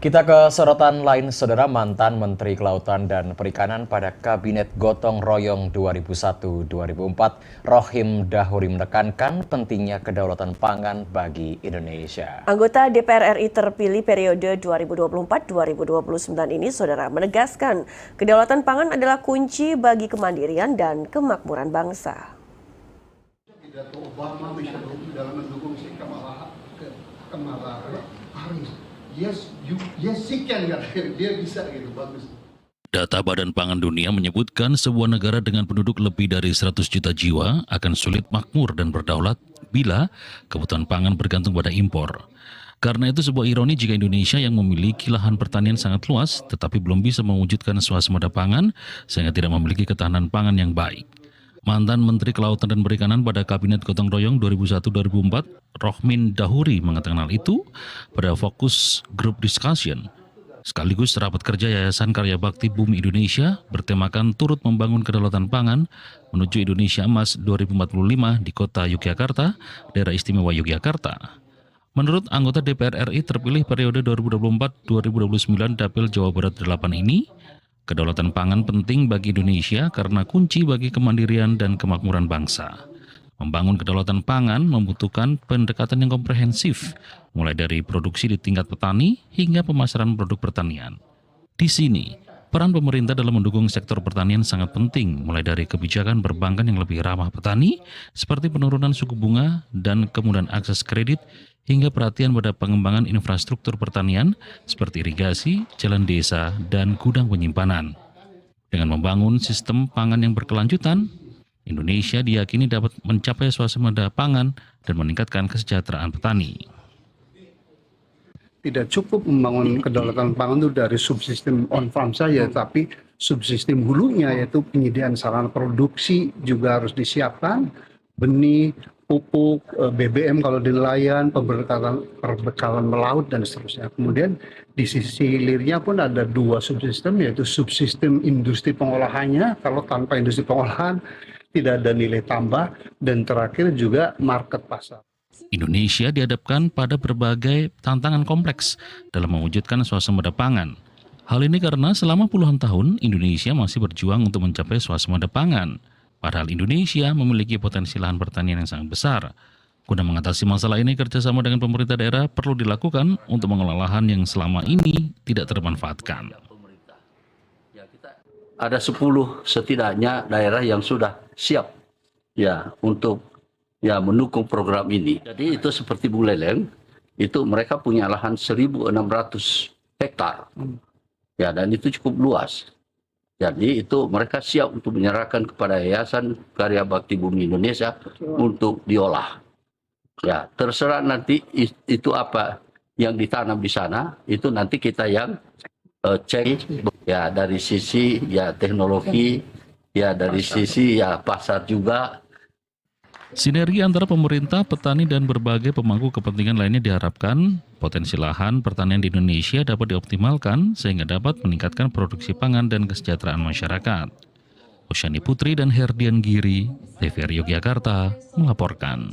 Kita ke sorotan lain, Saudara. Mantan Menteri Kelautan dan Perikanan pada Kabinet Gotong Royong 2001-2004, Rohim Dahuri menekankan pentingnya kedaulatan pangan bagi Indonesia. Anggota DPR RI terpilih periode 2024-2029 ini, Saudara, menegaskan kedaulatan pangan adalah kunci bagi kemandirian dan kemakmuran bangsa. Pidato Obama bisa dalam mendukung si Kamala Harris. Yes, she can, dia bisa gitu, bagus. Data Badan Pangan Dunia menyebutkan sebuah negara dengan penduduk lebih dari 100 juta jiwa akan sulit makmur dan berdaulat bila kebutuhan pangan bergantung pada impor. Karena itu sebuah ironi jika Indonesia yang memiliki lahan pertanian sangat luas tetapi belum bisa mewujudkan swasembada pangan sehingga tidak memiliki ketahanan pangan yang baik. Mantan Menteri Kelautan dan Perikanan pada Kabinet Gotong Royong 2001-2004, Rohim Dahuri mengatakan hal itu pada fokus group discussion sekaligus rapat kerja Yayasan Karya Bakti Bumi Indonesia bertemakan turut membangun kedaulatan pangan menuju Indonesia Emas 2045 di kota Yogyakarta, daerah istimewa Yogyakarta. Menurut anggota DPR RI terpilih periode 2024-2029 Dapil Jawa Barat 8 ini, kedaulatan pangan penting bagi Indonesia karena kunci bagi kemandirian dan kemakmuran bangsa. Membangun kedaulatan pangan membutuhkan pendekatan yang komprehensif, mulai dari produksi di tingkat petani hingga pemasaran produk pertanian. Di sini, peran pemerintah dalam mendukung sektor pertanian sangat penting, mulai dari kebijakan perbankan yang lebih ramah petani, seperti penurunan suku bunga dan kemudahan akses kredit, hingga perhatian pada pengembangan infrastruktur pertanian seperti irigasi, jalan desa, dan gudang penyimpanan. Dengan membangun sistem pangan yang berkelanjutan, Indonesia diyakini dapat mencapai swasembada pangan dan meningkatkan kesejahteraan petani. Tidak cukup membangun kedaulatan pangan itu dari subsistem on-farm saja, tapi subsistem hulunya yaitu penyediaan sarana produksi juga harus disiapkan, benih, pupuk, BBM kalau di nelayan, perbekalan melaut, dan seterusnya. Kemudian di sisi hilirnya pun ada dua subsistem, yaitu subsistem industri pengolahannya, kalau tanpa industri pengolahan tidak ada nilai tambah, dan terakhir juga market pasar. Indonesia dihadapkan pada berbagai tantangan kompleks dalam mewujudkan swasembada pangan. Hal ini karena selama puluhan tahun Indonesia masih berjuang untuk mencapai swasembada pangan. Padahal Indonesia memiliki potensi lahan pertanian yang sangat besar. Guna mengatasi masalah ini, kerjasama dengan pemerintah daerah perlu dilakukan untuk mengelola lahan yang selama ini tidak termanfaatkan. Ada 10 setidaknya daerah yang sudah siap untuk mendukung program ini. Jadi itu seperti Buleleng, itu mereka punya lahan 1.600 hektar. Dan itu cukup luas. Jadi itu mereka siap untuk menyerahkan kepada Yayasan Karya Bakti Bumi Indonesia untuk diolah. Terserah nanti itu apa yang ditanam di sana, itu nanti kita yang cek dari sisi teknologi, dari sisi pasar juga. Sinergi antara pemerintah, petani, dan berbagai pemangku kepentingan lainnya diharapkan potensi lahan pertanian di Indonesia dapat dioptimalkan sehingga dapat meningkatkan produksi pangan dan kesejahteraan masyarakat. Osyani Putri dan Herdian Giri, TVRI Yogyakarta, melaporkan.